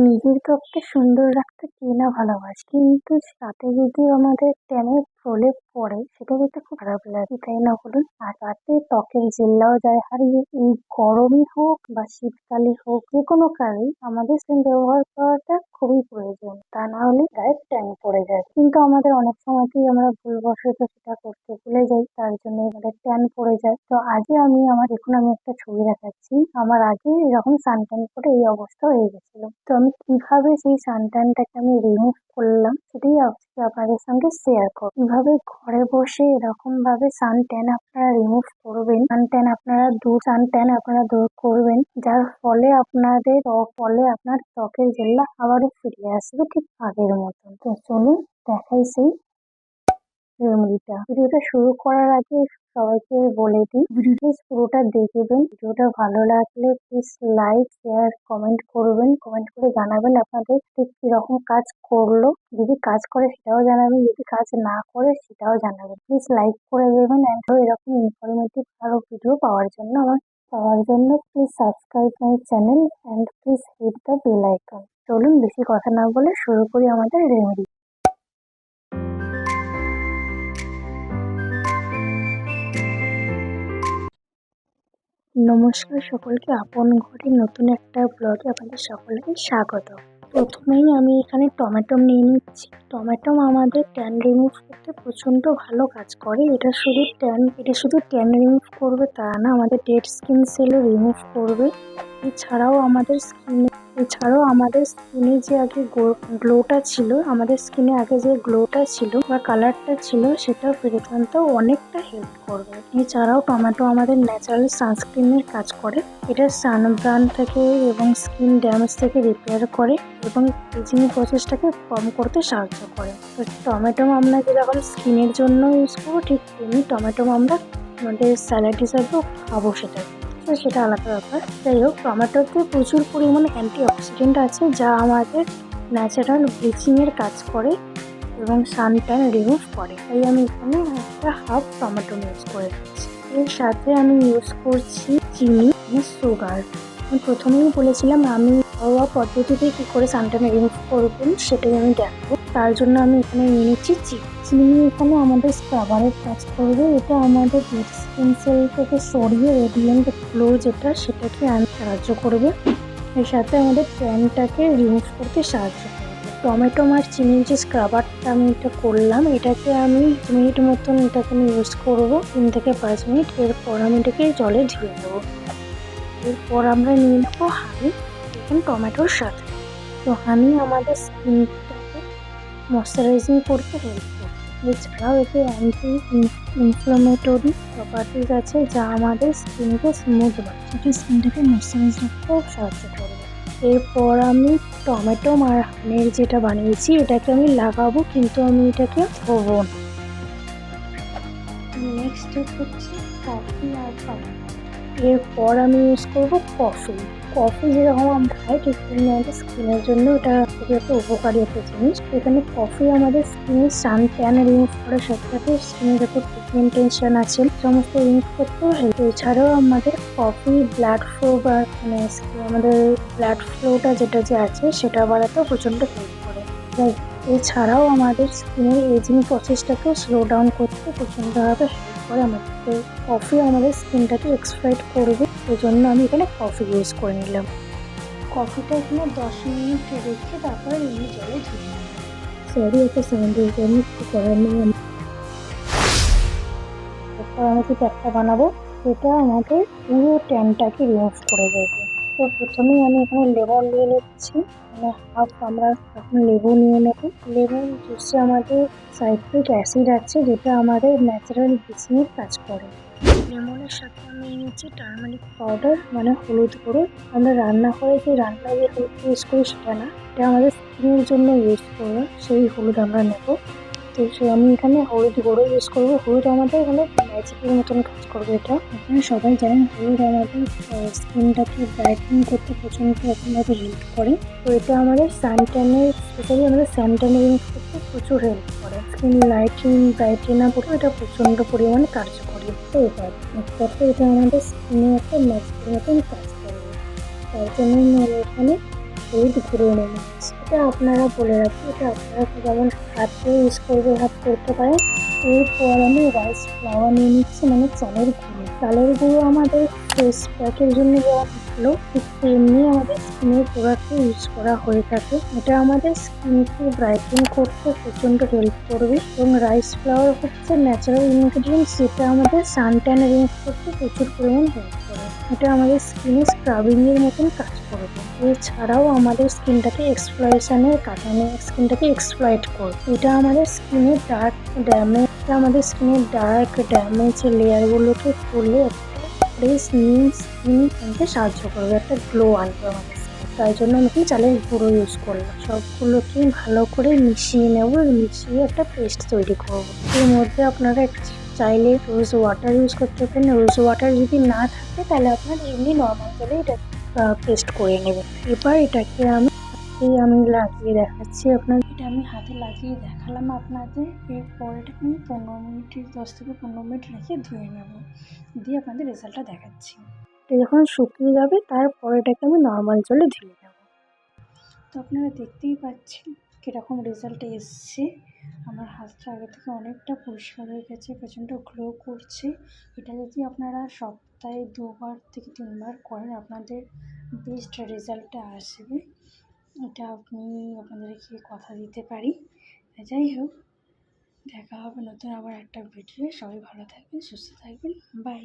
নিজের ত্বককে সুন্দর রাখতে কে না ভালোবাসে, কিন্তু তাতে যদি আমাদের ট্যানের প্রলেপ পড়ে সেটা কিন্তু খুব খারাপ লাগে, তাই না বলুন? আর তাতে ত্বকের জেল্লাও যায় হারিয়ে। এই গরমই হোক বা শীতকালে হোক, যে কোনো কালেই আমাদের সানস্ক্রিন ব্যবহার করাটা খুবই প্রয়োজন, তা না হলে গায়ে ট্যান পড়ে যায়। কিন্তু আমাদের অনেক সময়তেই আমরা ভুলবশত সেটা করতে ভুলে যাই, তার জন্য আমাদের ট্যান পড়ে যায়। তো আজকে দেখুন, আমি একটা ছবি দেখাচ্ছি। আমার আগে এরকম সানট্যান করে এই অবস্থা হয়ে গেছিল। তো আমি কিভাবে সেই সানট্যানটাকে আমি রিমুভ করলাম সেটাই আজকে আপনাদের সঙ্গে শেয়ার করব। কিভাবে ঘরে বসে এরকম ভাবে সানট্যান আপনারা রিমুভ করবেন, সানট্যান আপনারা দূর করবেন, যার ফলে আপনার ত্বকের জেল্লা আবারও ফিরে আসবে ঠিক আগের মতন। তো চলুন দেখাই সেই রেমেডিটা। ভিডিওটা শুরু করার আগে সবাইকে বলে দিই, ভিডিওটা পুরোটা দেখবেন। ভিডিওটা ভালো লাগলে প্লিজ লাইক, শেয়ার, কমেন্ট করবেন। কমেন্ট করে জানাবেন আপনাদের ঠিক কিরকম কাজ করলো। যদি কাজ করে সেটাও জানাবেন, যদি কাজ না করে সেটাও জানাবেন। প্লিজ লাইক করে দেবেন। এরকম ইনফরমেটিভ আরো ভিডিও পাওয়ার জন্য please subscribe my channel and please hit the bell icon. চলুন বেশি কথা না বলে শুরু করি আমাদের রেমেডি। নমস্কার সকলকে, আপন ঘরে নতুন একটা ব্লগে আপনাদের সকলকে স্বাগত। প্রথমেই আমি এখানে টমেটো নিয়ে নিচ্ছি। টমেটো আমাদের ট্যান রিমুভ করতে প্রচন্ড ভালো কাজ করে। এটা শুধু ট্যান রিমুভ করবে তা না, আমাদের ডেড স্কিন সেলও রিমুভ করবে। এছাড়াও আমাদের স্কিনে যে আগে গ্লোটা ছিল বা কালারটা ছিল, সেটা ফেরত আনতেও অনেকটা হেল্প করবে। এছাড়াও টমেটো আমাদের ন্যাচারাল সানস্ক্রিনের কাজ করে। এটা সানবার্ন থেকে এবং স্কিন ড্যামেজ থেকে রিপেয়ার করে এবং এজিং প্রসেসটাকে কম করতে সাহায্য করে। তো টমেটো আমরা যেরকম স্কিনের জন্য ইউজ করবো, ঠিক তেমনি টমেটো আমরা আমাদের স্যালাড হিসাবেও খাবো, সেটা আলাদা ব্যাপার। যাই হোক, টমেটোতে প্রচুর পরিমাণে অ্যান্টিঅক্সিডেন্ট আছে, যা আমাদের ন্যাচারাল ব্লিচিংয়ের কাজ করে এবং সানট্যান রিমুভ করে। তাই আমি এখানে একটা হাফ টমেটো ইউজ করে দিচ্ছি। এর সাথে আমি ইউজ করছি চিনি, সুগার। আমি প্রথমেই বলেছিলাম আমি ঘরোয়া পদ্ধতিতে কি করে সানট্যান রিমুভ করবেন সেটাই আমি দেখাবো। তার জন্য আমি এখানে নিয়ে নিচ্ছি চিনি। এখানে আমাদের স্ক্রাবারের কাজ করবে। এটা আমাদের ডেড স্কিন সেল থেকে সরিয়ে রেডিয়েন্ট গ্লো সেটাকে আনতে সাহায্য করবে। এর সাথে আমাদের ট্যানটাকে রিমুভ করতে সাহায্য করবে। টমেটো আর চিনির যে স্ক্রাবারটা আমি এটা করলাম, এটাকে আমি 2 মিনিট মতন এটাকে আমি ইউজ করবো, 3 থেকে 5 মিনিট। এরপর আমি এটাকে জলে ধুয়ে দেবো। এরপর আমরা নিয়ে নেবো হানি, এখন টমেটোর সাথে। তো হানি আমাদের স্কিনটাকে ময়শ্চারাইজিং করতে হেল্প করে। এছাড়াও এতে অ্যান্টি ইনফ্লামেটরি প্রপার্টিজ আছে, যা আমাদের স্কিনকে স্মুথ বানায়, স্কিনটাকে ময়শ্চারাইজ রাখতেও সাহায্য করবে। এরপর আমি টমেটো আর হানির যেটা বানিয়েছি এটাকে আমি লাগাবো, কিন্তু আমি এটাকে ধোবো না। নেক্সট স্টেপ হচ্ছে কফি আর পাউডার। এরপর আমি ইউজ করবো কফি যেরকম আমরা খাই, ঠিক তেমনি আমাদের স্কিনের জন্য এটা খুবই একটা উপকারী একটা জিনিস। এখানে কফি আমাদের স্কিনের সান ট্যান রিমুভ করার সাথে সাথে স্কিনের যত পিগমেন্টেশন আছে সমস্ত রিমুভ করতেও হেল্প। এছাড়াও আমাদের কফি ব্লাড ফ্লো বা আমাদের ব্লাড ফ্লোটা যেটা আছে সেটা বাড়াতেও প্রচন্ড হেল্প করে। এছাড়াও আমাদের স্কিনের এজিং প্রসেসটাকেও স্লো ডাউন করতে প্রচন্ডভাবে হেল্প করে। কফি আমাদের স্কিনটাকে এক্সফ্রাইট করবে, এই জন্য আমি এখানে কফি ইউজ করে নিলাম। কফিটা এখানে 10 মিনিট রেখে তারপরে এমনি জলে ধুয়ে নিলাম। সরি, একটা সাউন্ড হয়েছে, আমি একটু করার নেই। এরপর আমি যে প্যাকটা বানাবো সেটা আমাদের পুরো ট্যানটাকে রিমুভ করে দেবে। তো প্রথমেই আমি এখানে লেবু নিয়ে নিচ্ছি, হাফ আমরা এখন লেবু নিয়ে নেব। লেবুর জুসে আমাদের সাইট্রিক অ্যাসিড আছে, যেটা আমাদের ন্যাচারাল ব্লিচিংয়ের কাজ করে। লেমনের সাথে আমি নিচ্ছি টারমারিক পাউডার, মানে হলুদ গুঁড়ো। আমরা রান্নাঘরে যে হলুদ ইউজ করি সেটা না, এটা আমাদের স্কিনের জন্য ইউজ করবো, সেই হলুদ আমরা নেব। তো আমি এখানে হলুদ গুঁড়ো ইউজ করবো। হলুদ আমাদের এখানে ম্যাজিকের মতন কাজ করবে। এটা আপনারা সবাই জানেন, হলুদ আমাদের স্কিনটাকে ব্রাইটেনিং করতে প্রচন্ড রকমভাবে হেল্প করে। তো এটা আমাদের স্পেশালি আমাদের সানট্যান রিমুভ করতে প্রচুর হেল্প করে। স্কিন ব্রাইটেন আপ করতে এটা প্রচন্ড পরিমাণে কার্যকরী একটা উপায়। এটা আমাদের স্কিনে একটা ম্যাজিকের মতন কাজ করবে। তার জন্য আমি এখানে শেড ঘুরিয়ে নেবে। এটা আপনারা বলে রাখি, এটা আপনারা যেমন হাতে ইউজ করবে হাত করতে পারেন। এরপর আমি রাইস ফ্লাওয়ার নিয়ে নিচ্ছি, মানে চালের গুঁড়ো। চালের গুঁড়ো আমাদের ফেস প্যাকের জন্য যেমন ভালো, ঠিক তেমনি আমাদের স্কিনের প্রোডাক্টে ইউজ করা হয়ে থাকে। এটা আমাদের স্কিনকে ব্রাইটেন করতে প্রচন্ড হেল্প করবে এবং রাইস ফ্লাওয়ার হচ্ছে ন্যাচারাল ইনগ্রিডিয়েন্টস, যেটা আমাদের সানট্যান রিমুভ করতে প্রচুর পরিমাণ হেল্প করে। এটা আমাদের স্কিনে স্ক্রাবিং এর মতন কাজ করবে। এছাড়াও আমাদের স্কিনটাকে এক্সপ্লয়েশনের কাজ, মানে স্কিনটাকে এক্সপ্লয়েট করবে। এটা আমাদের স্কিনের ডার্ক ড্যামেজ, আমাদের স্কিনের ডার্ক ড্যামেজ লেয়ারগুলোকে খুলে ফ্রেশ নিউ স্কিন আনতে সাহায্য করবে, একটা গ্লো আনবে আমাদের স্কিন। তাই জন্য আমি চালের গুঁড়ো ইউজ করলাম। সবগুলোকে ভালো করে মিশিয়ে নেব, মিশিয়ে একটা পেস্ট তৈরি করব। এর মধ্যে আপনারা চাইলে রোজ ওয়াটার ইউজ করতে পারেন। রোজ ওয়াটার যদি না থাকে তাহলে আপনার এমনি নর্মাল জলে এটা পেস্ট করে নেবেন। এবার এটাকে আমি লাগিয়ে দেখাচ্ছি আপনাদের। এটা আমি হাতে লাগিয়ে দেখালাম আপনাদের। এরপর এটাকে আমি 10 থেকে 15 মিনিট রেখে ধুয়ে নেব, দিয়ে আপনাদের রেজাল্টটা দেখাচ্ছি। এটা যখন শুকিয়ে যাবে তারপর এটাকে আমি নর্মাল জলে ধুয়ে নেব। তো আপনারা দেখতেই পাচ্ছেন কীরকম রেজাল্ট এসছে। আমার হাতটা আগে থেকে অনেকটা পরিষ্কার হয়ে গেছে, প্রচণ্ড গ্লো করছে। এটা যদি আপনারা সপ্তাহে 2বার থেকে 3বার করেন আপনাদের বেস্ট রেজাল্টটা আসবে। এটা আপনাদেরকে কথা দিতে পারি। যাই হোক, দেখা হবে নতুন আবার একটা ভিডিও। সবাই ভালো থাকবেন, সুস্থ থাকবেন, বাই।